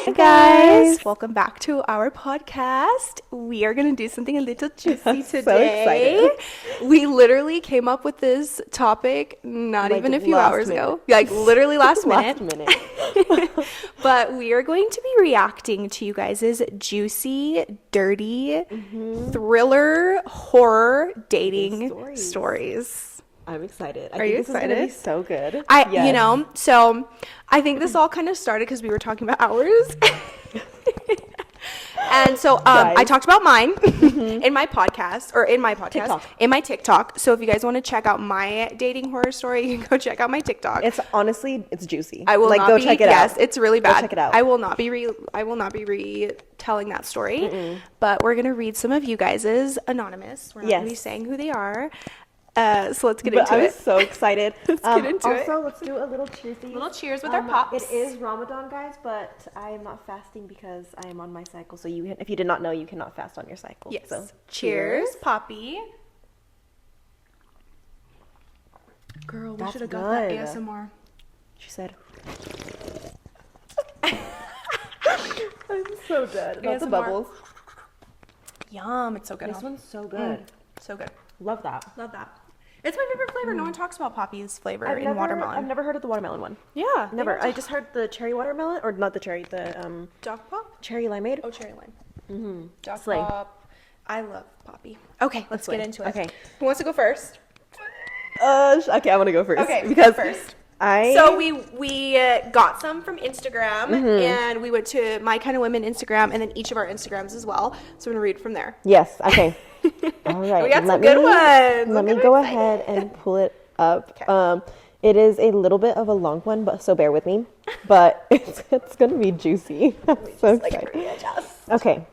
Hey guys, welcome back to our podcast. We are going to do something a little juicy today. So excited. We literally came up with this topic not even a few hours ago, like literally last minute. But we are going to be reacting to you guys' juicy, dirty, thriller, horror dating stories. I'm excited. Are you excited? This is gonna be so good. So I think this all kind of started because we were talking about ours. And so I talked about mine in my podcast, in my TikTok. So if you guys want to check out my dating horror story, you can go check out my TikTok. It's juicy. I will not go be, check it out. Yes, it's really bad. Go check it out. I will not be retelling that story, but we're gonna read some of you guys's anonymous. We're not gonna be saying who they are. So let's get into it. I'm so excited. Let's get into it. Also, let's do a little cheersy. Little cheers with our pops. It is Ramadan, guys, but I am not fasting because I am on my cycle. So if you did not know, you cannot fast on your cycle. Yes. So, cheers, Poppy. Girl, we should have got that ASMR. She said. I'm so dead about the bubbles. Yum, it's so good. This one's so good. So good. Love that. Love that. It's my favorite flavor. No one talks about Poppy's flavor in watermelon. I've never heard of the watermelon one. Yeah. Never. I just heard the cherry watermelon, or not the cherry, the Doc Pop? cherry limeade. Oh, cherry lime. Doc Slay. Pop. I love Poppy. Okay, let's get into it. Okay. Who wants to go first? Okay, I want to go first. Okay, because first. I So we got some from Instagram, and we went to My Kind of Women Instagram, and then each of our Instagrams as well. So I'm gonna read from there. Yes. Okay. All right. We got some good ones. Let me go ahead and pull it up. Okay. It is a little bit of a long one, but so bear with me. But it's gonna be juicy. I'm so excited. Okay.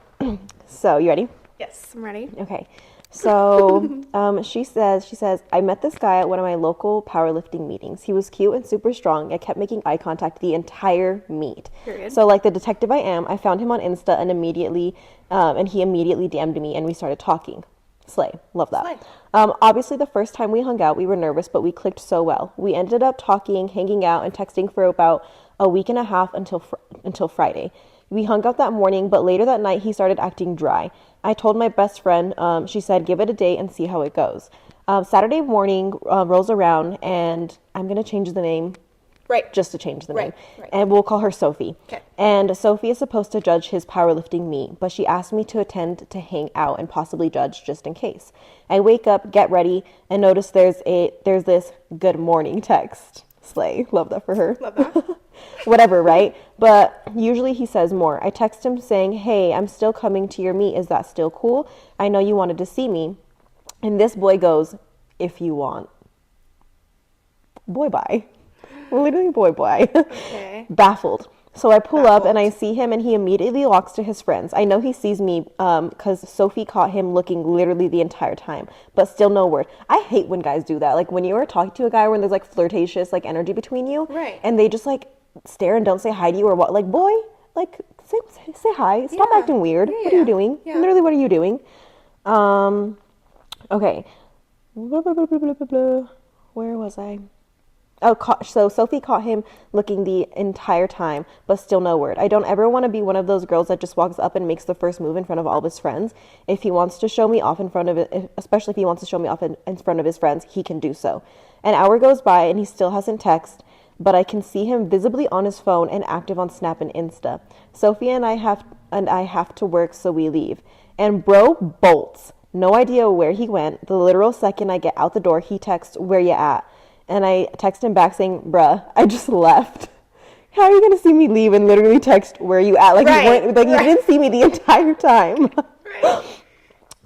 So you ready? Yes, I'm ready. Okay. So she says, I met this guy at one of my local powerlifting meetings. He was cute and super strong. I kept making eye contact the entire meet. Period. So like the detective I am, I found him on Insta and he immediately DM'd me and we started talking. Slay. Love that. Slay. Obviously the first time we hung out, we were nervous, but we clicked so well. We ended up talking, hanging out, and texting for about a week and a half until Friday. We hung out that morning, but later that night, he started acting dry. I told my best friend, she said, give it a day and see how it goes. Saturday morning rolls around, and I'm going to change the name. Right. Just to change the name. Right. And we'll call her Sophie. Okay. And Sophie is supposed to judge his powerlifting meet, but she asked me to attend to hang out and possibly judge just in case. I wake up, get ready, and notice there's this good morning text. Slay. Love that for her. Love that. Whatever, right? But usually he says more. I text him saying, hey, I'm still coming to your meet. Is that still cool? I know you wanted to see me. And this boy goes, if you want. Boy, bye. Literally boy. Okay. Baffled. So I pull up and I see him and he immediately walks to his friends. I know he sees me because Sophie caught him looking literally the entire time, but still no word. I hate when guys do that. Like when you are talking to a guy when there's like flirtatious like energy between you. Right. And they just like stare and don't say hi to you or what. Like, boy, like say hi. Stop acting weird. What are you doing? Yeah. Literally, what are you doing? Okay. Where was I? So Sophie caught him looking the entire time, but still no word. I don't ever want to be one of those girls that just walks up and makes the first move in front of all of his friends. If he wants to show me off in front of it, especially if he wants to show me off in front of his friends, he can do so. An hour goes by and he still hasn't texted, but I can see him visibly on his phone and active on Snap and Insta. Sophie and I have to work, so we leave. And bro bolts. No idea where he went. The literal second I get out the door, he texts, where you at? And I text him back saying, bruh, I just left. How are you going to see me leave and literally text, where you at? Like, you didn't see me the entire time.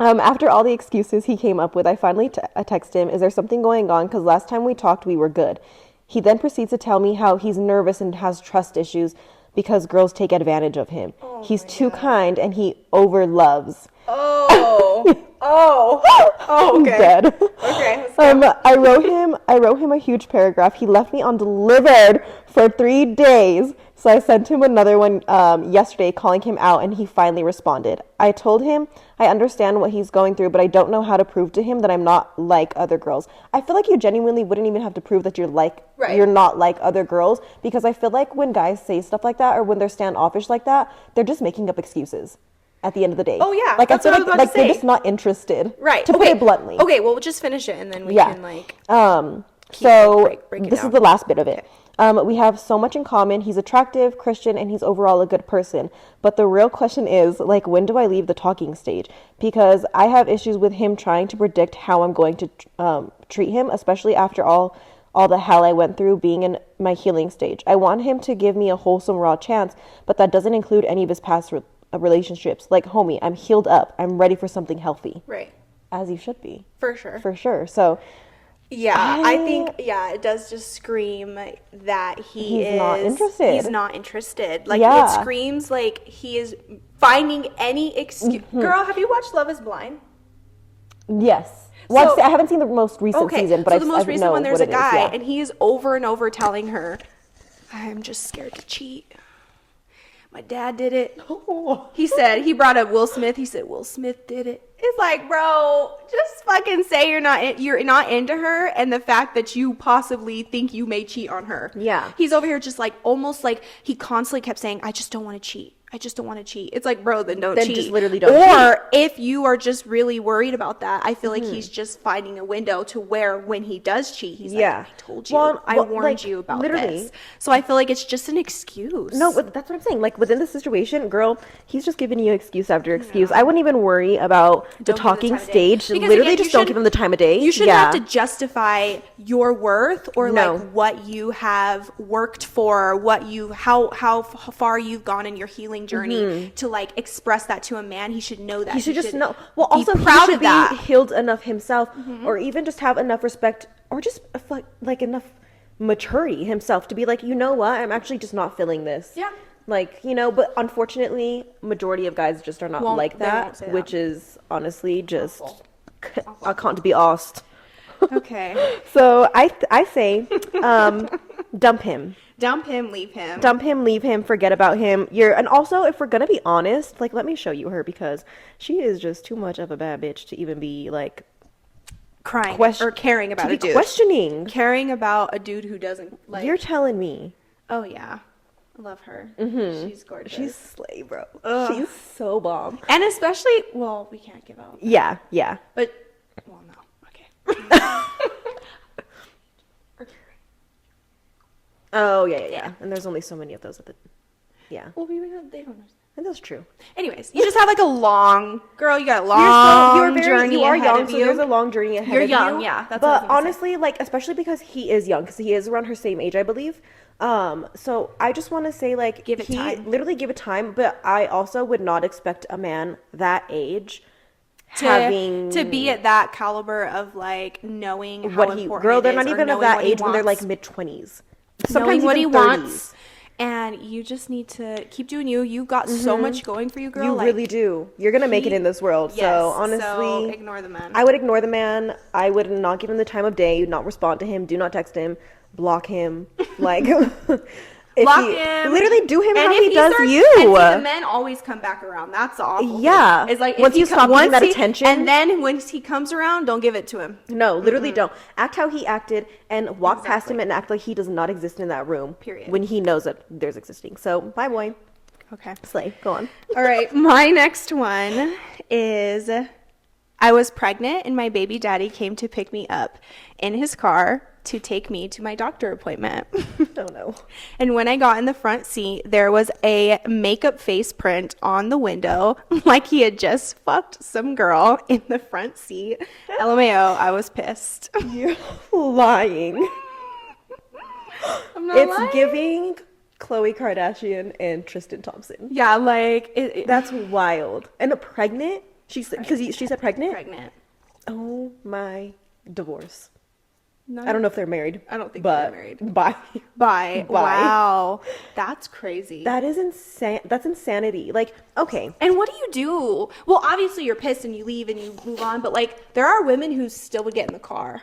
After all the excuses he came up with, I finally text him, is there something going on? Because last time we talked, we were good. He then proceeds to tell me how he's nervous and has trust issues because girls take advantage of him. He's too kind and he overloves. Oh. Oh, okay. Dead. Okay. I wrote him a huge paragraph. He left me undelivered for 3 days. So I sent him another one yesterday calling him out, and he finally responded. I told him I understand what he's going through, but I don't know how to prove to him that I'm not like other girls. I feel like you genuinely wouldn't even have to prove that you're not like other girls, because I feel like when guys say stuff like that or when they're standoffish like that, they're just making up excuses. At the end of the day. Oh, yeah. Like, I feel like they're just not interested. Right. To put it bluntly. Okay, well, we'll just finish it and then we can, like... So, this is the last bit of it. Okay. We have so much in common. He's attractive, Christian, and he's overall a good person. But the real question is, like, when do I leave the talking stage? Because I have issues with him trying to predict how I'm going to treat him, especially after all the hell I went through being in my healing stage. I want him to give me a wholesome, raw chance, but that doesn't include any of his past relationships. Like, homie, I'm healed up. I'm ready for something healthy. Right. As you should be. For sure. For sure. So, yeah, I think, it does just scream that he's not interested. He's not interested. Like, it screams like he is finding any excuse. Mm-hmm. Girl, have you watched Love is Blind? Yes. Well, I haven't seen the most recent season, but the most recent one, there's a guy, and he is over and over telling her, I'm just scared to cheat. My dad did it. He brought up Will Smith. He said, Will Smith did it. It's like, bro, just fucking say you're not into her, and the fact that you possibly think you may cheat on her. Yeah. He's over here just like, almost like he constantly kept saying, I just don't want to cheat. I just don't want to cheat. It's like, bro, then don't cheat. Then just literally don't cheat. Or if you are just really worried about that, I feel like he's just finding a window to where when he does cheat, he's like, I told you. I warned you about this. So I feel like it's just an excuse. No, but that's what I'm saying. Like, within the situation, girl, he's just giving you excuse after excuse. I wouldn't even worry about the talking stage. Literally, just don't give him the time of day. You shouldn't have to justify your worth or like what you have worked for, how far you've gone in your healing journey to like express that to a man. He should know that. He should just know. Well, also he should be healed enough himself, or even just have enough respect, or just like enough maturity himself to be like, you know what, I'm actually just not feeling this. Yeah. Like, you know, but unfortunately, majority of guys just are not like that, which is honestly just I can't be asked. Okay. So I say, dump him. Dump him, leave him. Dump him, leave him, forget about him. And also, if we're gonna be honest, like, let me show you her, because she is just too much of a bad bitch to even be like crying or caring about a dude. Caring about a dude who doesn't like. You're telling me. Oh yeah. I love her. Mm-hmm. She's gorgeous. She's slay, bro. Ugh. She's so bomb. And especially, well, we can't give out. Yeah. But, well, no. Okay. Oh, yeah. And there's only so many of those at the... Yeah. Well, they don't understand. And that's true. Anyways, you just have like a long... Girl, you got a long journey You are ahead young, of so you. there's a long journey ahead of you. You're young, yeah. That's but honestly, like, especially because he is young, because he is around her same age, I believe. So I just want to say, like, literally give it time, but I also would not expect a man that age... to be at that caliber of, like, knowing how important girl, they're not even of that age when they're, like, mid-20s. Sometimes what he wants, and you just need to keep doing you. You got so much going for you, girl. You really do. You're gonna make it in this world. Yes, so honestly, so ignore the man. I would ignore the man. I would not give him the time of day. Not respond to him. Do not text him. Block him. Like. Block him. Literally do him how he does you. And the men always come back around. That's the awful thing. It's like once you stop giving that attention. And then when he comes around, don't give it to him. No, literally don't. Act how he acted and walk past him and act like he does not exist in that room. Period. When he knows that there's existing. So, bye boy. Okay. Slay. Go on. All right. My next one is... I was pregnant and my baby daddy came to pick me up in his car to take me to my doctor appointment. Oh no. And when I got in the front seat, there was a makeup face print on the window, like he had just fucked some girl in the front seat. LMAO, I was pissed. You're lying. I'm not lying. Giving Khloe Kardashian and Tristan Thompson. Yeah, like... That's wild. And pregnant? She said pregnant? Pregnant. Oh my... Divorce. I don't know if they're married. I don't think they're married. Bye. Wow. That's crazy. That is insane. That's insanity. Like, okay. And what do you do? Well, obviously you're pissed and you leave and you move on, but like there are women who still would get in the car.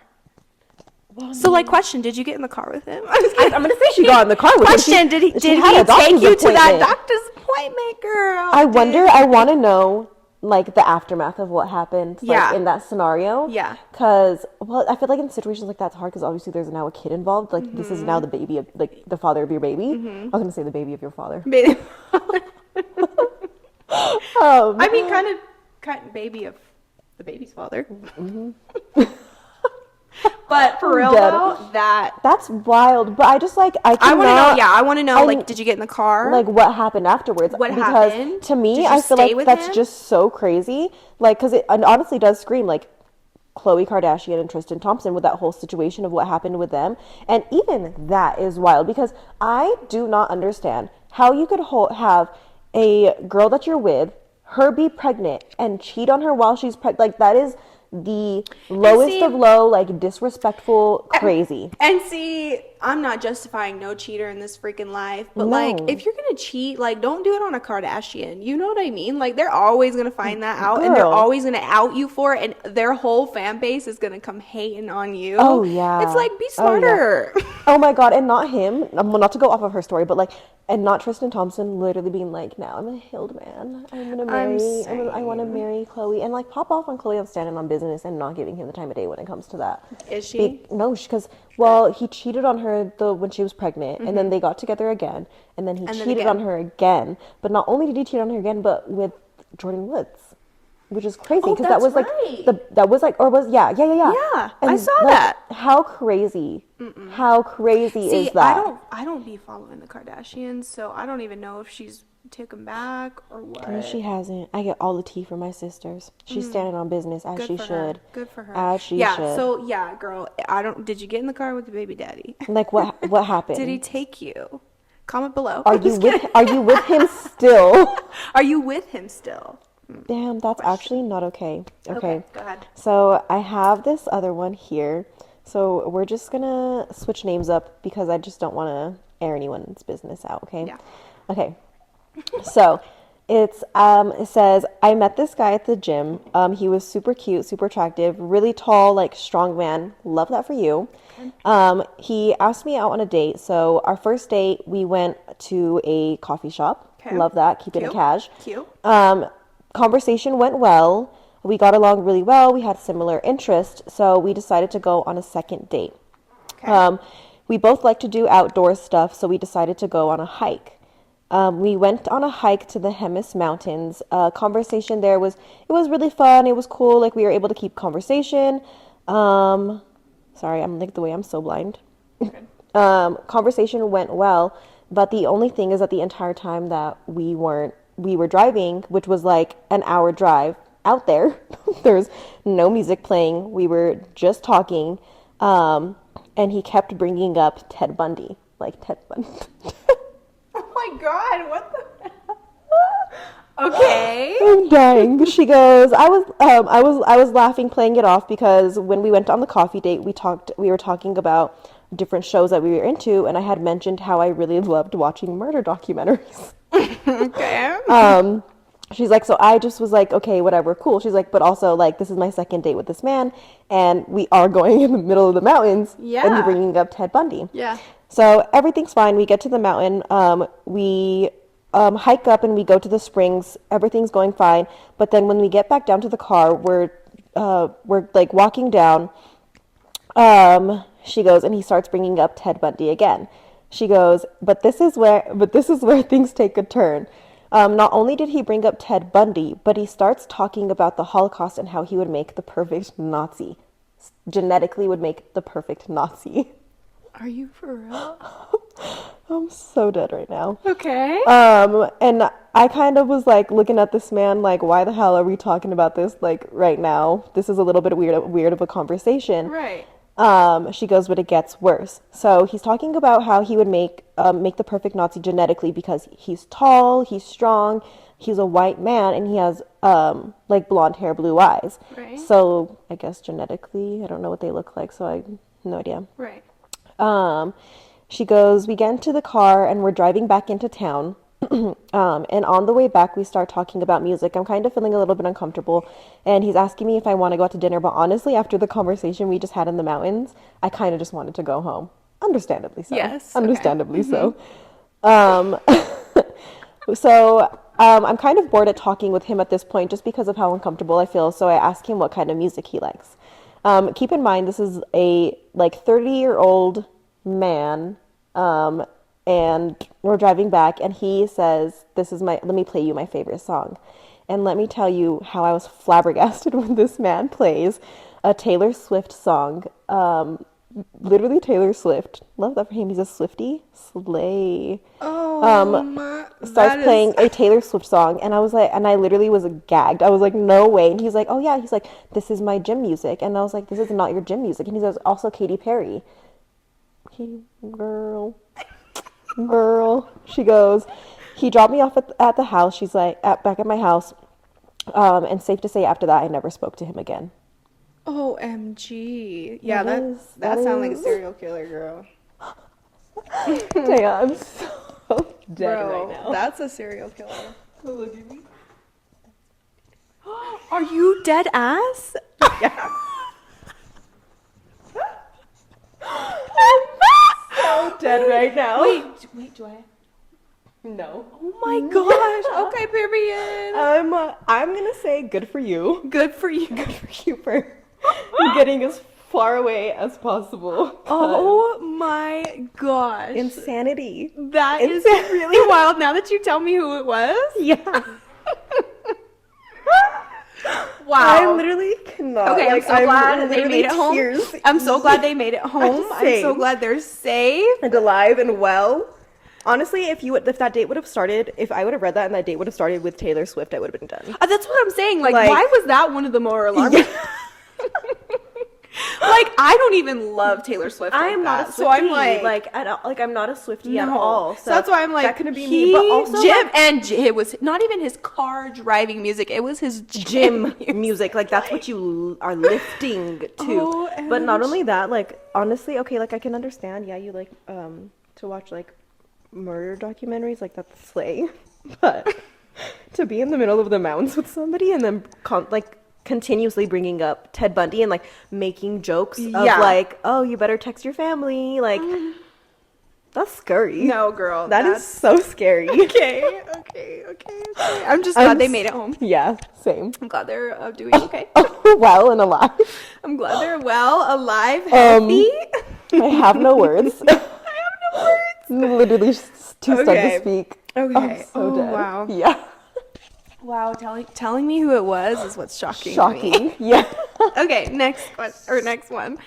Well, so like, question, did you get in the car with him? I'm going to say she got in the car with him. Question, did he take you to that doctor's appointment, girl? I want to know like the aftermath of what happened like, in that scenario. Yeah. Because, well, I feel like in situations like that, it's hard because obviously there's now a kid involved. Like, this is now the baby of, like, the father of your baby. I was going to say the baby of your father. Baby. I mean, kind of baby of the baby's father. But for real though, that's wild. But I just like I want to know. Yeah, I want to know. Like, did you get in the car? Like, what happened afterwards? What happened? To me, I feel like that's just so crazy. Like, because it honestly does scream like Khloe Kardashian and Tristan Thompson with that whole situation of what happened with them, and even that is wild because I do not understand how you could have a girl that you're with, her be pregnant and cheat on her while she's pregnant. Like, that is the lowest of low, like, disrespectful, crazy. And see, I'm not justifying no cheater in this freaking life, but like, if you're gonna cheat, like, don't do it on a Kardashian. You know what I mean? Like, they're always gonna find that out, and they're always gonna out you for it, and their whole fan base is gonna come hating on you. Oh yeah, it's like, be smarter. Oh my god, and not him. Well, not to go off of her story, but like, and not Tristan Thompson literally being like, now I'm a healed man. I'm gonna marry. I want to marry Khloe, and like pop off on Khloe of standing on business and not giving him the time of day when it comes to that. Is she? No, because well, he cheated on her when she was pregnant, and then they got together again, and then he cheated on her again. But not only did he cheat on her again, but with Jordan Woods, which is crazy because that was yeah. Yeah, and I saw that. How crazy! How crazy is that? I don't be following the Kardashians, so I don't even know if she's taken back or what. No, she hasn't. I get all the tea from my sisters. She's standing on business as she should. Good for her. As she should. So yeah, girl. Did you get in the car with the baby daddy? Like what happened? Did he take you? Comment below. Are you with him still? Are you with him still? Damn, that's actually not okay. Okay, go ahead. So I have this other one here. So we're just gonna switch names up because I just don't want to air anyone's business out. Okay. Yeah. Okay. So it says, I met this guy at the gym. He was super cute, super attractive, really tall, like strong man. Love that for you. He asked me out on a date. So our first date, we went to a coffee shop. Okay. Love that. Keep it cash. Cute. Conversation went well. We got along really well. We had similar interests. So we decided to go on a second date. Okay. We both like to do outdoor stuff. So we decided to go on a hike. We went on a hike to the Hemis Mountains. Conversation there was really fun. It was cool. Like, we were able to keep conversation. Sorry, I'm like the way I'm so blind. Okay. Conversation went well, but the only thing is that the entire time that we were driving, which was like an hour drive out there, there's no music playing. We were just talking, and he kept bringing up Ted Bundy, like Ted Bundy. Oh my god, what the Okay. I'm dying. She goes, I was laughing, playing it off because when we went on the coffee date, we were talking about different shows that we were into, and I had mentioned how I really loved watching murder documentaries. Okay. She's like, so I just was like, okay, whatever, cool. She's like, but also, like, this is my second date with this man, and we are going in the middle of the mountains, and you're bringing up Ted Bundy. Yeah. So everything's fine. We get to the mountain. We hike up and we go to the springs. Everything's going fine. But then when we get back down to the car, we're like walking down. She goes, and he starts bringing up Ted Bundy again. She goes, but this is where things take a turn. Not only did he bring up Ted Bundy, but he starts talking about the Holocaust and how he would make the perfect Nazi. Genetically would make the perfect Nazi. Are you for real? I'm so dead right now. Okay. And I kind of was like looking at this man like, why the hell are we talking about this like right now? This is a little bit weird of a conversation. Right. She goes, but it gets worse. So he's talking about how he would make the perfect Nazi genetically because he's tall, he's strong, he's a white man, and he has like blonde hair, blue eyes. Right. So I guess genetically, I don't know what they look like, so No idea. Right. She goes, we get into the car and we're driving back into town. And on the way back, we start talking about music. I'm kind of feeling a little bit uncomfortable. And he's asking me if I want to go out to dinner. But honestly, after the conversation we just had in the mountains, I kind of just wanted to go home. Understandably so. Yes. Understandably so. I'm kind of bored at talking with him at this point just because of how uncomfortable I feel. So I ask him what kind of music he likes. Keep in mind, this is a 30-year-old man, and we're driving back, and he says, let me play you my favorite song. And let me tell you how I was flabbergasted when this man plays a Taylor Swift song. Literally Taylor Swift. Love that for him. He's a Swiftie. Slay. Starts playing a Taylor Swift song, and I was like, and I literally was gagged. I was like, no way. And he's like, oh yeah. He's like, this is my gym music. And I was like, this is not your gym music. And he says, also Katy Perry. Katy, girl. She goes, he dropped me off at the house. She's like, back at my house. And safe to say, after that, I never spoke to him again. OMG. Yeah, that sounds like a serial killer, girl. Damn, I'm so dead right now. That's a serial killer. Look at me. Are you dead ass? Yeah. I'm so dead right now. Wait, do I? No. Oh my gosh. Okay, period. I'm gonna say good for you. Good for you. Good for you for getting as far away as possible. Oh my gosh. Insanity. That is really wild now that you tell me who it was. Yeah. Wow. I literally cannot. Okay, I'm so glad they made it home. Tears. I'm so glad they made it home. I'm so glad they're safe and alive and well. Honestly, if that date would have started, if I would have read that and that date would have started with Taylor Swift, I would have been done. That's what I'm saying. Like, why was that one of the more alarming? Yeah. Like, I don't even love Taylor Swift. I am not a Swiftie. So I'm I'm not a Swiftie at all. So that's why I'm like, that couldn't be me. But also, it was not even his car driving music. It was his gym music. Like, that's what you are lifting to. But not only that, like, honestly, okay, like, I can understand. Yeah, you like to watch like murder documentaries, like that's slay. But to be in the middle of the mountains with somebody and then continuously bringing up Ted Bundy and like making jokes of like, oh, you better text your family, like that's scary. No, girl, that's so scary. Okay. I'm just glad they made it home. Yeah, same. I'm glad they're doing okay. Well and alive. I'm glad they're well, alive, healthy. I have no words. Literally too stuck to speak. Okay. I'm so dead. Wow. Yeah. Wow, telling me who it was is what's shocking. Shocking. Yeah. Okay, next one.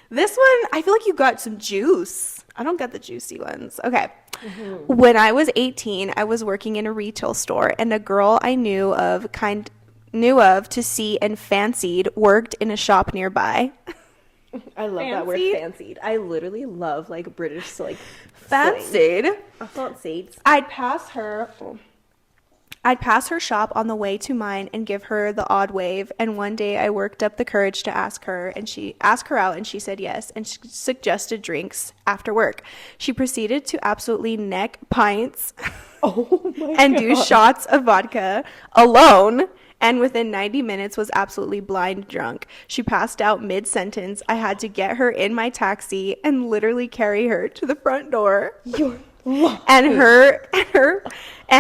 This one, I feel like you got some juice. I don't get the juicy ones. Okay. Mm-hmm. When I was 18, I was working in a retail store, and a girl I knew of to see and fancied worked in a shop nearby. I love that word, fancied. I literally love like British like fancied. Fancied. I'd pass her shop on the way to mine and give her the odd wave. And one day I worked up the courage to ask her out, and she said yes, and she suggested drinks after work. She proceeded to absolutely neck pints and do shots of vodka alone. And within 90 minutes was absolutely blind drunk. She passed out mid-sentence. I had to get her in my taxi and literally carry her to the front door. And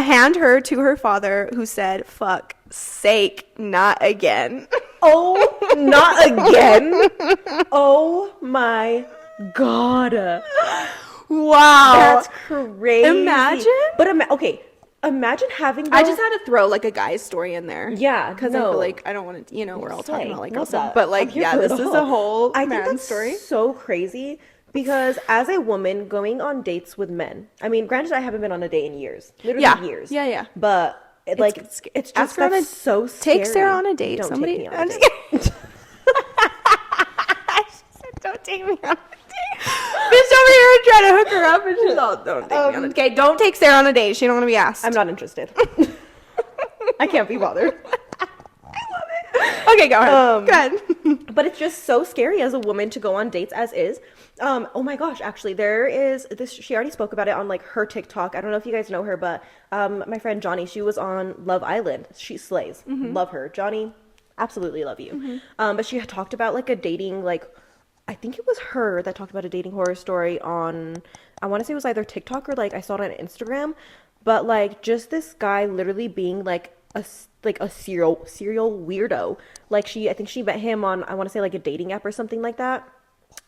hand her to her father, who said, "Fuck sake, not again." Oh, not again? Oh my God. Wow. That's crazy. Imagine. But imagine having I just had to throw like a guy's story in there. Yeah. Because I feel like I don't want to, we're all talking about like girls stuff. But like, this is a whole man story. So crazy. Because as a woman going on dates with men, I mean, granted, I haven't been on a date in years. Literally years. Yeah. But it's just that's so scary. Take Sarah on a date. Don't Somebody. Take me on a date. She said, "Don't take me on a date." Bitch over here trying to hook her up, and she's all, "Don't take me on a date." Okay, don't take Sarah on a date. She don't want to be asked. I'm not interested. I can't be bothered. I love it. Okay, go ahead. Go ahead. But it's just so scary as a woman to go on dates as is. Oh my gosh, actually, there is this. She already spoke about it on like her TikTok. I don't know if you guys know her, but my friend Johnny, she was on Love Island. She slays. Love her. Johnny, absolutely love you. But she had talked about like a dating, like, I think it was her that talked about a dating horror story on, I want to say it was either TikTok or like I saw it on Instagram. But like just this guy literally being like a serial weirdo. Like I think she met him on, I want to say like a dating app or something like that.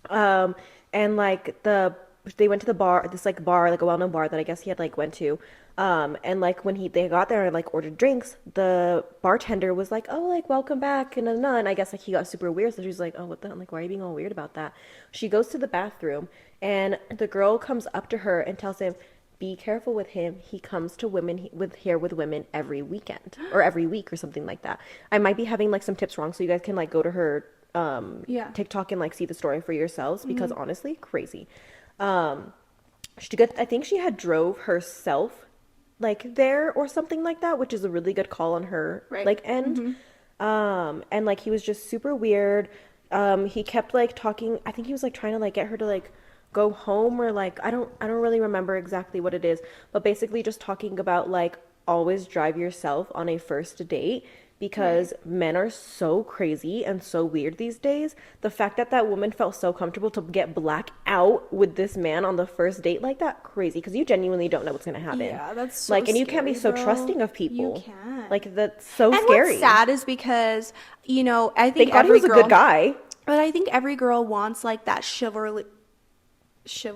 And like they went to the bar, this like bar, like a well-known bar that I guess he had like went to. And like when they got there and like ordered drinks, the bartender was like, "Oh, like welcome back," and I guess like he got super weird. So she's like, "Oh, what the hell? Like, why are you being all weird about that?" She goes to the bathroom, and the girl comes up to her and tells him, "Be careful with him. He comes to women with women every weekend or every week or something like that." I might be having like some tips wrong, so you guys can like go to her TikTok and like see the story for yourselves because honestly, crazy. I think she had drove herself like there or something like that, which is a really good call on her like end. And like he was just super weird. He kept like talking. I think he was like trying to like get her to like go home or like I don't really remember exactly what it is, but basically just talking about like always drive yourself on a first date because men are so crazy and so weird these days. The fact that that woman felt so comfortable to get black out with this man on the first date like that, crazy, because you genuinely don't know what's gonna happen. Yeah, that's so like, and you scary, can't be so bro. trusting of people. You can't. Like that's so and scary. what's sad is because I think Thank God he was a good guy. But I think every girl wants like that chivalry. I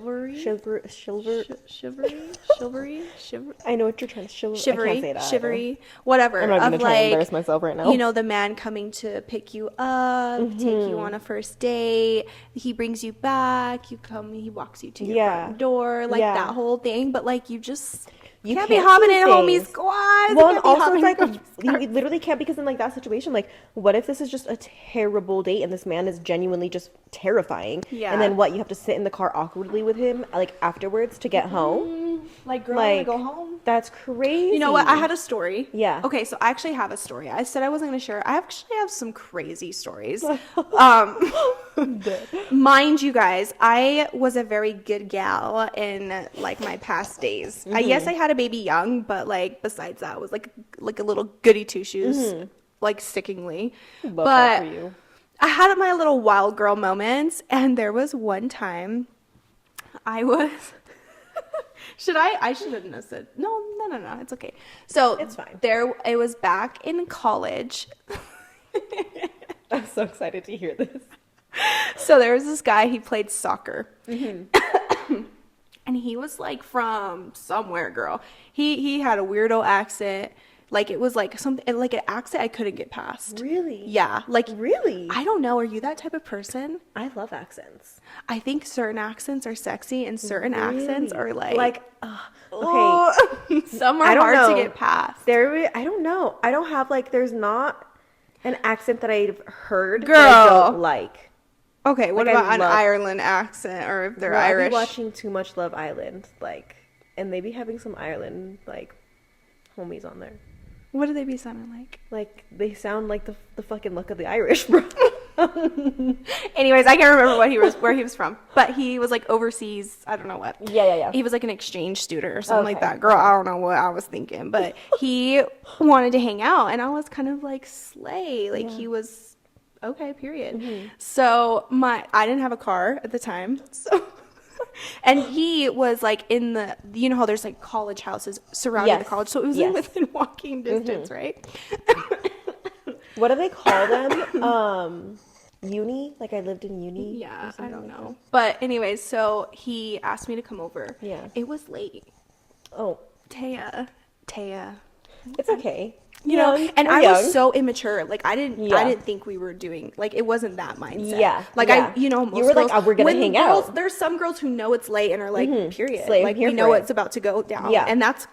know what you're trying to chivalry. I can't say that Chivalry, whatever. I'm not gonna try like, to embarrass myself right now. The man coming to pick you up, take you on a first date. He brings you back. You come. He walks you to your front door, like that whole thing. But like you can't be hopping in homie's squad. Well, and also it's like you literally can't, because in like that situation, like what if this is just a terrible date and this man is genuinely just terrifying? Yeah. And then what? You have to sit in the car awkwardly with him like afterwards to get home. Like, girl, I wanna go home. That's crazy. You know what? I had a story. Yeah. Okay, so I actually have a story. I said I wasn't gonna share. I actually have some crazy stories. Mind you guys, I was a very good gal in like my past days. Yes, I had a baby young, but like besides that, I was like a little goody two shoes, like stickingly. But for you. I had my little wild girl moments, and there was one time I was. I shouldn't have said no. It's okay. So it's fine. It was back in college. I'm so excited to hear this. So there was this guy. He played soccer, and he was like from somewhere, girl. He had a weirdo accent. Like it was like something like an accent I couldn't get past. Really? Yeah. Like really? I don't know. Are you that type of person? I love accents. I think certain accents are sexy and certain accents are like okay. Some are hard to get past. I don't know. I don't have like, there's not an accent that I've heard girl that I don't like. Okay, what like, about an Ireland accent, or if they're Irish? I've been watching too much Love Island, like, and they be having some Ireland like homies on there. What do they be sounding like? Like they sound like the fucking look of the Irish, bro. Anyways, I can't remember where he was from, but he was like overseas. I don't know what. Yeah. He was like an exchange student or something like that. Girl, I don't know what I was thinking, but he wanted to hang out, and I was kind of like slay. Like he was okay. Period. So I didn't have a car at the time, so. And he was like in the, how there's like college houses surrounding the college, so it was within walking distance, right? What do they call them? Uni? Like I lived in uni? Yeah, I don't know. But anyways, so he asked me to come over. Yeah. It was late. Oh. Taya. It's okay. You know, and I was so immature. Like I didn't think we were doing, like it wasn't that mindset. Yeah. Like most you were girls, like, oh, we're gonna hang out. There's some girls who know it's late and are like, period. Slay, like we know it's about to go down. Yeah. And that's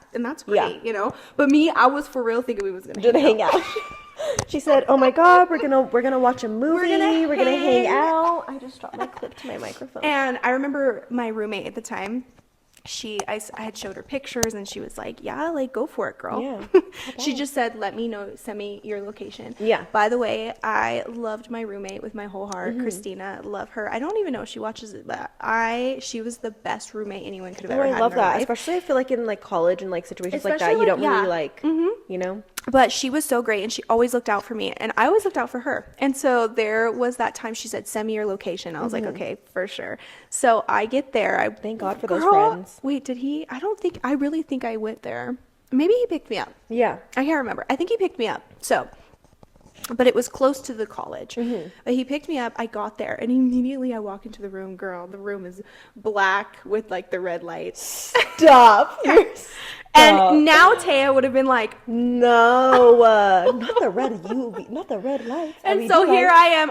great, But me, I was for real thinking we was gonna hang out. She said, "Oh my God, we're gonna watch a movie. We're gonna hang out." I just dropped my clip to my microphone. And I remember my roommate at the time. I had showed her pictures and she was like, yeah, like go for it, girl. Yeah. She just said, let me know, send me your location. Yeah. By the way, I loved my roommate with my whole heart. Christina, love her. I don't even know if she watches it, but she was the best roommate anyone could have ever had. I love in their that. life. Especially I feel like in like college and like situations like Especially that, you don't yeah. really like, you know? But she was so great and she always looked out for me and I always looked out for her. And so there was that time she said, send me your location. I was like, okay, for sure. So I get there. Thank God for those friends. Wait, did he? I really think I went there. Maybe he picked me up. Yeah. I can't remember. I think he picked me up. So, but it was close to the college. But he picked me up. I got there and immediately I walk into the room. Girl, the room is black with like the red lights. Stop. And now Taya would have been like, no, not the red UV, not the red lights. And so here I am.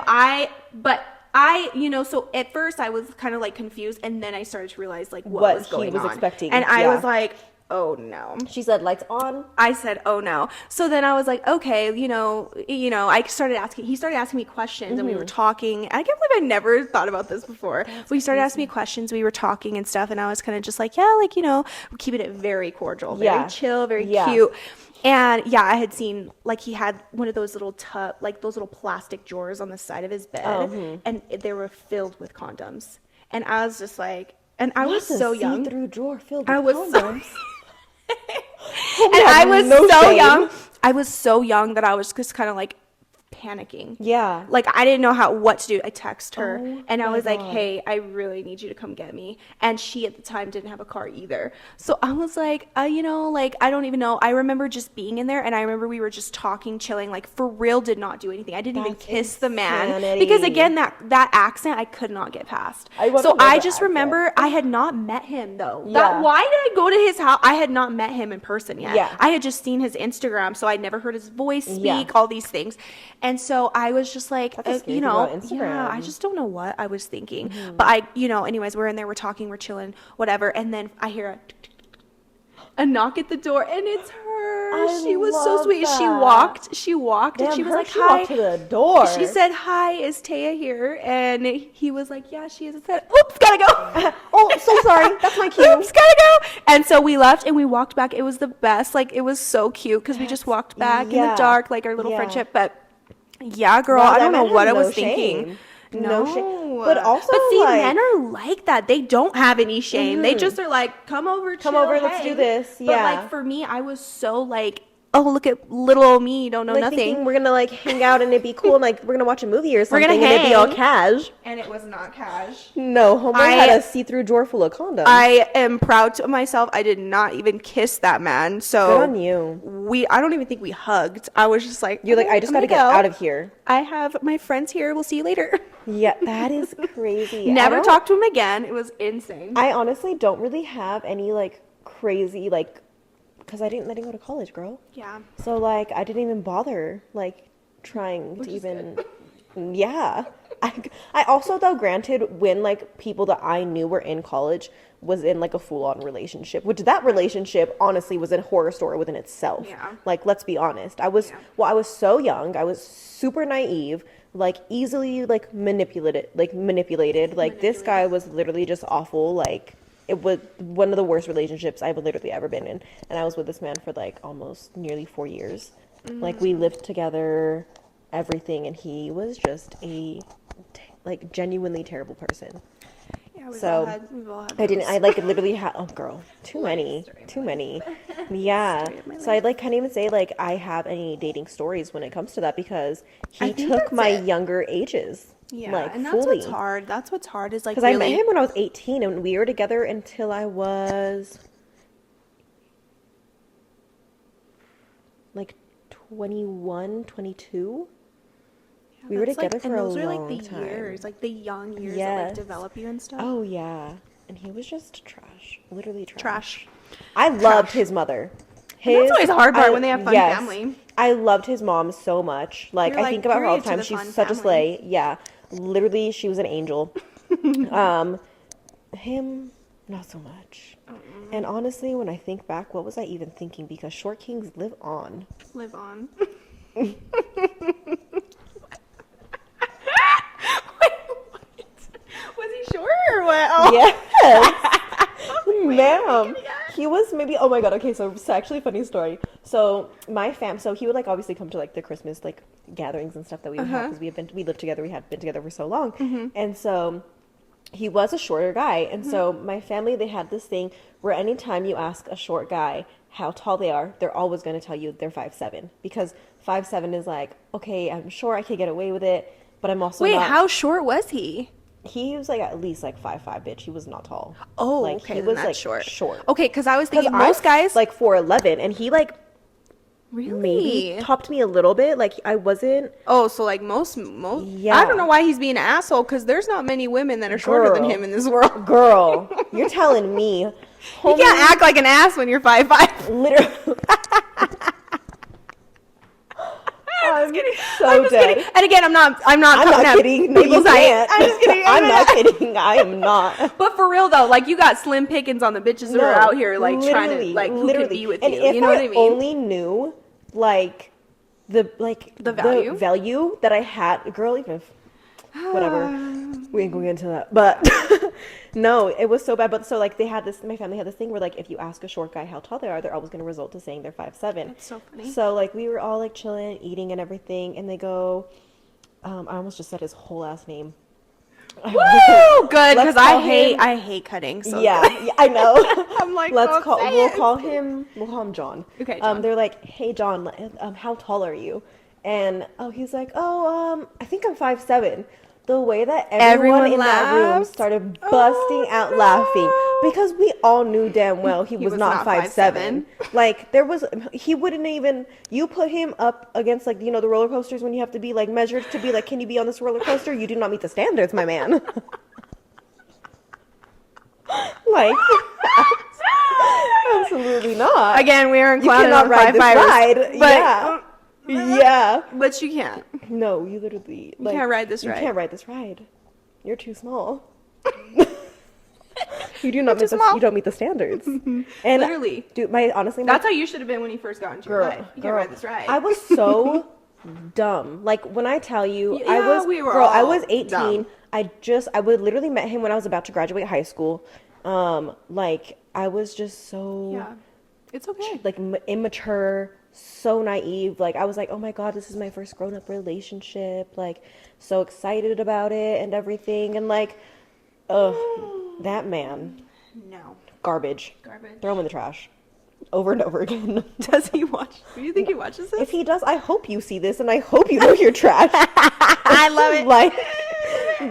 So at first I was kind of like confused, and then I started to realize like what was going on. He was expecting. And I was like, oh no. She said lights on. I said, oh no. So then I was like, okay, he started asking me questions and we were talking. I can't believe I never thought about this before. He started asking me questions, we were talking and stuff, and I was kind of just like, yeah, like, we're keeping it very cordial, very chill, very cute. And yeah, I had seen like he had one of those little those little plastic drawers on the side of his bed, and they were filled with condoms. And I was just like, and I was so young. See-through drawer filled with condoms. And I was so young. I was so young that I was just kind of like panicking. Yeah. Like I didn't know what to do. I text her and I was like, hey, I really need you to come get me. And she at the time didn't have a car either. So I was like, I don't even know. I remember just being in there and I remember we were just talking, chilling, like for real, did not do anything. I didn't even kiss the man because again, that accent I could not get past. So I just remember I had not met him though. Yeah. Why did I go to his house? I had not met him in person yet. Yeah. I had just seen his Instagram, so I'd never heard his voice speak, all these things. And so I was just like, I just don't know what I was thinking. But anyways, we're in there, we're talking, we're chilling, whatever. And then I hear a knock at the door and it's her. She was so sweet. That. She walked and she was like, she hi. Walked to the door. She said, hi, is Taya here? And he was like, yeah, she is. I said, oops, gotta go. Oh, so sorry. That's my cue. Oops, gotta go. And so we left and we walked back. It was the best. Like, it was so cute because we just walked back in the dark, like our little friendship. But yeah, girl, I don't know what I was thinking. No shame. But see, men are like that. They don't have any shame. They just are like, come over, let's do this. But like for me, I was so like, oh, look at little old me, you don't know nothing. Thinking we're gonna like hang out and it'd be cool and like we're gonna watch a movie or something and hang. it'd be all cash. And it was not cash. No, homeboy had a see-through drawer full of condoms. I am proud of myself. I did not even kiss that man. So good on you. I don't even think we hugged. I was just like, you're like, I just gotta get out of here. I have my friends here. We'll see you later. Yeah, that is crazy. Never talked to him again. It was insane. I honestly don't really have any like crazy like, because I didn't go to college, girl. Yeah. So like I didn't even bother like trying to even. Yeah. I also though granted when like people that I knew were in college was in like a full-on relationship, which that relationship honestly was a horror story within itself. Yeah. Like let's be honest. I was so young. I was super naive, like easily like manipulated. Like this guy was literally just awful. Like it was one of the worst relationships I've literally ever been in. And I was with this man for like almost nearly 4 years. Like we lived together, everything, and he was just a like genuinely terrible person. Yeah, we've all had I like literally had, oh girl, too many. Yeah. So I'd like can't even say like I have any dating stories when it comes to that because he took my younger ages. Yeah, like and fully. That's what's hard is like because I met him when I was 18 and we were together until I was like 21, 22. We were together for a long time. Those are like the years, like the young years that like develop you and stuff. Oh yeah, and he was just trash, literally trash. I loved his mother. That's always a hard part when they have fun family. I loved his mom so much. Like I think about her all the time. She's such a slay. Yeah, literally, she was an angel. Him, not so much. And honestly, when I think back, what was I even thinking? Because short kings live on. Live on. Was he short or what? Oh. Yes. Man, am. He was maybe, oh my God. Okay, so it's actually a funny story. So so he would like obviously come to like the Christmas like gatherings and stuff that we would have because we lived together. We had been together for so long. And so he was a shorter guy. And so my family, they had this thing where anytime you ask a short guy how tall they are, they're always going to tell you they're 5'7", because 5'7" is like, okay, I'm sure I could get away with it, but I'm also Wait, not. how short was he? He was like at least like 5'5", bitch. He was not tall. Oh, like, okay, he then was that's like short. Okay, because I was thinking I'm most guys like 4'11", and he like really maybe topped me a little bit. Like I wasn't. Oh, so like most. Yeah. I don't know why he's being an asshole, because there's not many women that are shorter than him in this world. Girl, you're telling me. You can't act like an ass when you're 5'5". Literally. I'm just kidding. And again, I'm not kidding. No, you can't. I'm just kidding. I'm not kidding. I am not. But for real though, like you got slim pickings on the bitches who are out here like trying to like who can be with you. You know what I mean? Only knew like the value that I had, girl. Even if whatever, we ain't going into that. But no, it was so bad. But so like my family had this thing where like if you ask a short guy how tall they are, they're always going to result to saying they're 5'7". That's so funny. So like we were all like chilling, eating and everything, and they go, I almost just said his whole last name. Woo! Good, because I hate cutting. So yeah, I know. I'm like, we'll call him John. Okay, John. They're like, hey John, how tall are you? And he's like, I think I'm 5'7". The way that everyone in that room started busting out laughing, because we all knew damn well he was not 5'7". Like he wouldn't even, you put him up against like, you know, the roller coasters when you have to be like measured to be like, can you be on this roller coaster? You do not meet the standards, my man. Like, absolutely not. Again, we are in you cannot ride this ride. Yeah. Yeah. But you can't. No, you literally you can't ride this ride. You can't ride this ride. You're too small. You don't meet the standards. And literally, dude, honestly, that's how you should have been when you first got into your life. You can't ride this ride. I was so dumb. Like when I tell you, I was 18. Dumb. I would literally met him when I was about to graduate high school. Like I was just so it's okay. Like immature, so naive. Like I was like, oh my God, this is my first grown-up relationship. Like so excited about it and everything. And like, that man. No. Garbage. Throw him in the trash. Over and over again. Does he watch? Do you think he watches this? If he does, I hope you see this and I hope you know you're trash. I love it. Like,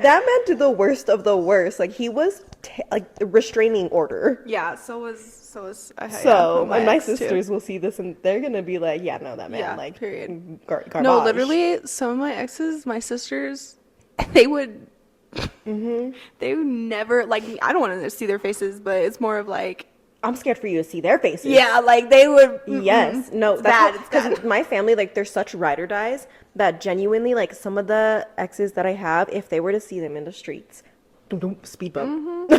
that man did the worst of the worst. Like, he was like the restraining order. Yeah, so was and my sisters will see this and they're gonna be like, yeah, no, that man, like, period. Garbage. No, literally, some of my exes, my sisters, they would never, like, I don't want to see their faces, but it's more of like, I'm scared for you to see their faces. Yeah, like they would. Yes, no, that's because my family, like, they're such ride or dies that genuinely, like, some of the exes that I have, if they were to see them in the streets, speed bump,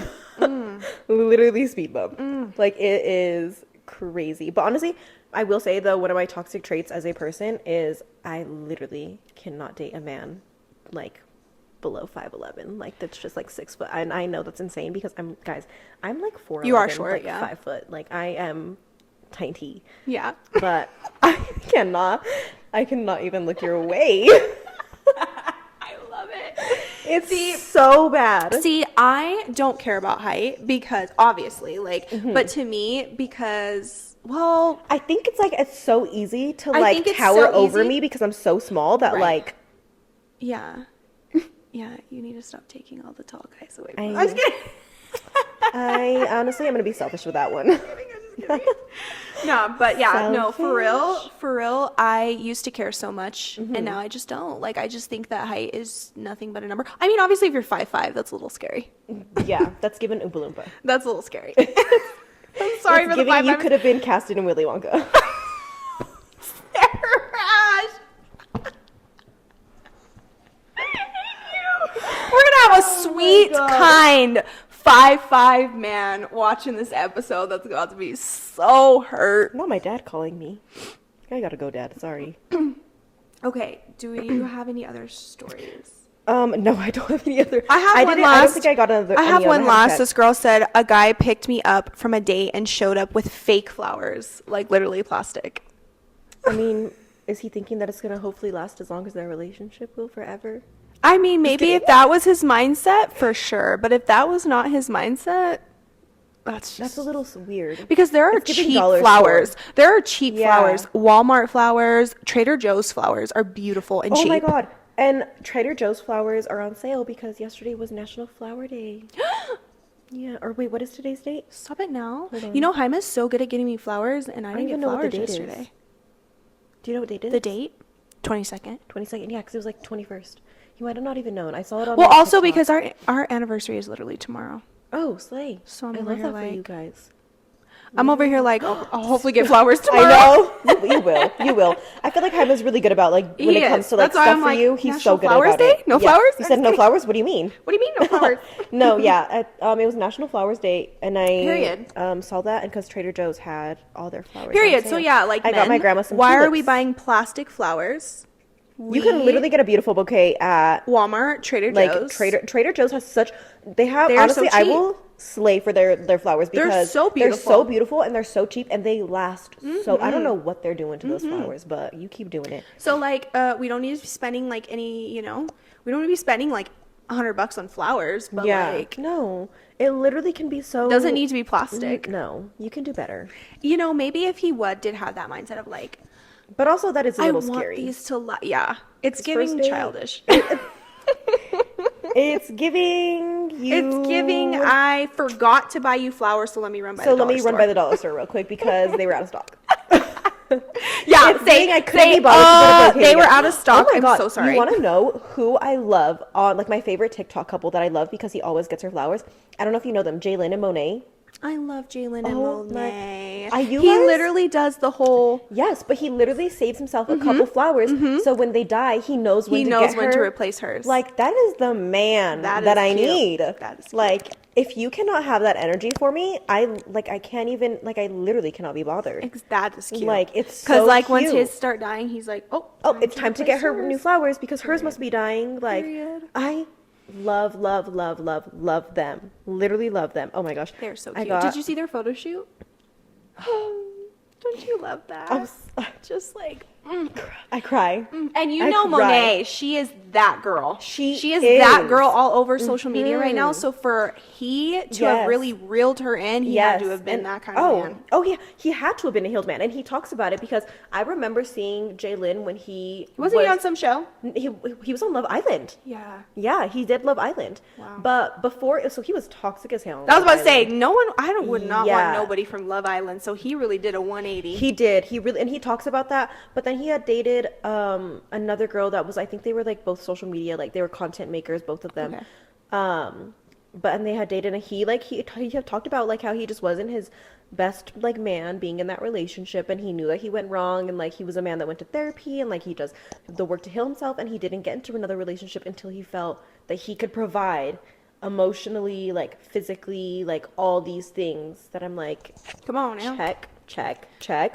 literally speed bump. Like, it is crazy. But honestly, I will say though, one of my toxic traits as a person is I literally cannot date a man like below 5'11", like that's just like 6 foot. And I know that's insane because I'm like 4'11". You are short, like, yeah. 5 foot. Like I am tiny. Yeah. But I cannot even look your way. I love it. It's so bad. See, I don't care about height because obviously, like, but to me, because, well, I think it's so easy to like tower over me because I'm so small that like. Yeah. Yeah, you need to stop taking all the tall guys away from me. I'm just kidding. I honestly, I'm going to be selfish with that one. No, but yeah, no, for real, I used to care so much, and now I just don't. Like, I just think that height is nothing but a number. I mean, obviously, if you're 5'5", that's a little scary. Yeah, that's given Oompa Loompa. That's a little scary. I'm sorry for the 5'5". You could have been casted in Willy Wonka. We're gonna have a sweet, kind 5'5" man watching this episode that's about to be so hurt. Not my dad calling me. I gotta go, Dad. Sorry. Okay, do you have any other stories? No, I don't have any other. I have one last. I don't think I got another. I have one last. This girl said a guy picked me up from a date and showed up with fake flowers, like literally plastic. I mean, is he thinking that it's gonna hopefully last as long as their relationship will forever? I mean, maybe if that was his mindset, for sure. But if that was not his mindset, that's a little weird. Because there are cheap flowers. There are cheap flowers. Walmart flowers, Trader Joe's flowers are beautiful and cheap. Oh my God. And Trader Joe's flowers are on sale because yesterday was National Flower Day. Yeah. Or wait, what is today's date? Stop it now. You know, Jaime's so good at getting me flowers, and I didn't get flowers yesterday. Is. Do you know what date it is? The date? 22nd. 22nd, yeah, because it was like 21st. You might have not even known. I saw it on Well, also TikTok. Because our anniversary is literally tomorrow. Oh, slay. So I love that for you guys. I'm over here like, I'll hopefully get flowers tomorrow. I know. You will. You will. I feel like Jaime's really good about, like, when it comes to, like, stuff for you. He's so good about it. No flowers? You said no flowers? What do you mean? What do you mean no flowers? No, yeah. It was National Flowers Day, and I saw that, and because Trader Joe's had all their flowers. Period. So, yeah, like, I got my grandma some Why tulips. are we buying plastic flowers? You can literally get a beautiful bouquet at Walmart, Trader Joe's. Trader Joe's has such. They have, honestly, I will slay for their flowers because they're so beautiful. They're so beautiful and they're so cheap and they last so. I don't know what they're doing to those flowers, but you keep doing it. So like, we don't need to be spending like any, we don't need to be spending like $100 on flowers, but like, no, it literally can be so. Doesn't need to be plastic. No, you can do better. Maybe if he did have that mindset of like. But also that is a little scary. I want these to it's giving childish. It's giving you. It's giving. I forgot to buy you flowers, so let me run by. Run by the dollar store real quick because they were out of stock. Yeah, they were out of stock. Oh my God. I'm so sorry. You want to know who I love on like my favorite TikTok couple that I love because he always gets her flowers? I don't know if you know them, Jalen and Monet. I love Jalen and Monet. He literally does the whole. Yes, but he literally saves himself a couple flowers, so when they die, he knows when to replace hers. Like that is the man that I need. That is like if you cannot have that energy for me, I can't even I literally cannot be bothered. That is cute. Like it's because once his start dying, he's like, it's time to get her new flowers because hers must be dying. Like I love them. Literally love them. Oh my gosh. They're so cute. Did you see their photo shoot? Don't you love that? Just like I cry. And Monet, she is that girl. She is that girl all over social media right now. So for have really reeled her in, he had to have been that kind of man. Oh yeah, he had to have been a healed man, and he talks about it because I remember seeing Jalen when wasn't he on some show? He was on Love Island. Yeah, he did Love Island. Wow. But before, so he was toxic as hell. I was about to say would not want nobody from Love Island. So he really did a 180. He did. He really, and he talks about that. But then he had dated another girl that was, I think they were like both social media, like they were content makers, both of them. Okay. And they had dated, and he had talked about like how he just wasn't his best like man being in that relationship, and he knew that he went wrong, and like he was a man that went to therapy and like he does the work to heal himself, and he didn't get into another relationship until he felt that he could provide emotionally, like physically, like all these things that I'm like, come on now. Check.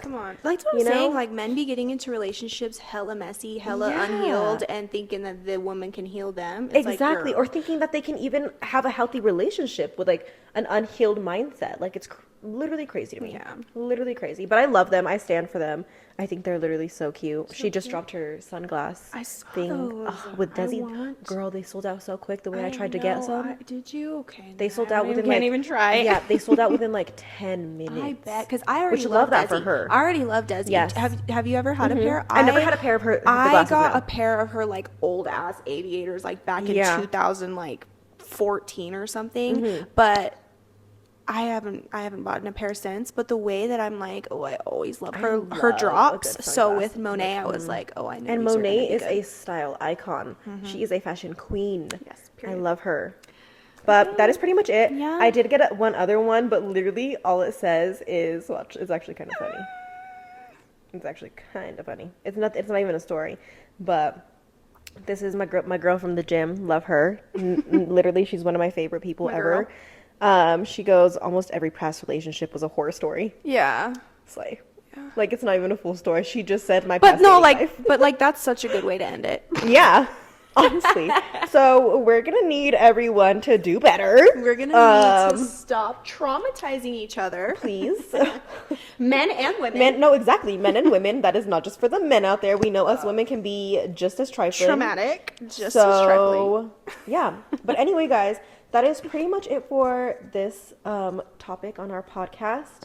Come on. Like what I'm saying, like men be getting into relationships hella messy, hella unhealed, and thinking that the woman can heal them. It's exactly. Or thinking that they can even have a healthy relationship with like an unhealed mindset. Like it's literally crazy to me. Yeah. Literally crazy. But I love them. I stand for them. I think they're literally so cute. She just dropped her sunglass thing with Desi. Girl, they sold out so quick the way I tried to get some. Did you? Okay. They sold out within can't even try. Yeah, they sold out within like 10 minutes. I bet, because I already love that Desi. for her. I already love Desi. Yes. Have you ever had a pair? I never had a pair of her. I got a pair of her like old ass aviators like back in 2014 or something. But I haven't bought a pair since, but the way that I'm like, I always love her drops. So with Monet, I was like, I know. And Monet is a style icon. She is a fashion queen. Yes, period. I love her. But that is pretty much it. Yeah. I did get one other one, but literally all it says is, watch, it's actually kind of funny. It's actually kind of funny. It's not even a story, but this is my girl from the gym. Love her. Literally, she's one of my favorite people ever. She goes, almost every past relationship was a horror story. Yeah. Slay. Yeah. Like, it's not even a full story. She just said my but past no, life. but that's such a good way to end it. Yeah. Honestly. So we're going to need everyone to do better. We're going to need to stop traumatizing each other. Please. Men and women. Exactly. Men and women. That is not just for the men out there. We know us women can be just as trifling. Traumatic. Just as trifling. Yeah. But anyway, guys, that is pretty much it for this topic on our podcast.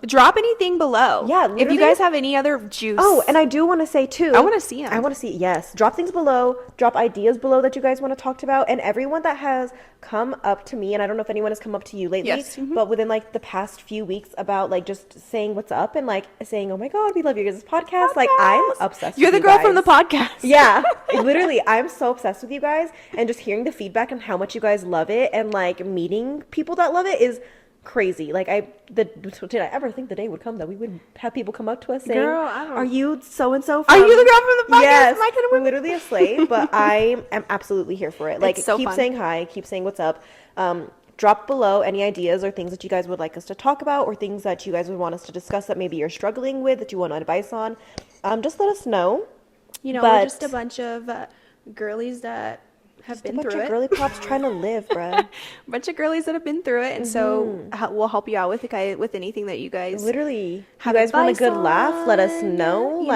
Drop anything below. Yeah, if you guys have any other juice. Oh, and I do want to say too. I want to see them. I want to see, yes. Drop things below. Drop ideas below that you guys want to talk about. And everyone that has come up to me, and I don't know if anyone has come up to you lately, yes. Mm-hmm. but within like the past few weeks about like just saying what's up and like saying, oh my God, we love your guys' podcast. Like I'm obsessed You're with the you girl guys. from the podcast. Yeah, literally. I'm so obsessed with you guys. And just hearing the feedback and how much you guys love it and like meeting people that love it is crazy. Like did I ever think the day would come that we would have people come up to us saying, girl, are you so and so? Are you the girl from the podcast? Yes, My kind of woman? literally a slave, but I am absolutely here for it. Like so keep fun. saying hi, keep saying what's up. Drop below any ideas or things that you guys would like us to talk about or things that you guys would want us to discuss that maybe you're struggling with that you want advice on. Just let us know. You know, we're just a bunch of girlies that have been through it. A bunch of girly pops trying to live, bruh. A bunch of girlies that have been through it, and so we'll help you out with anything that you guys literally. Have you guys want a advice good on, laugh? Let us know.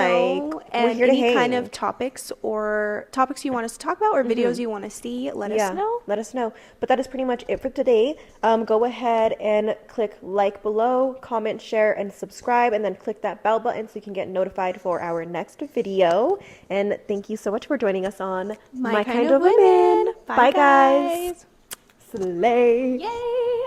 And we're here to any hang. kind of topics you want us to talk about or videos you want to see. Let us know. Let us know. But that is pretty much it for today. Go ahead and click like below, comment, share, and subscribe, and then click that bell button so you can get notified for our next video. And thank you so much for joining us on My Kind of Women. Bye, guys. Slay. Yay.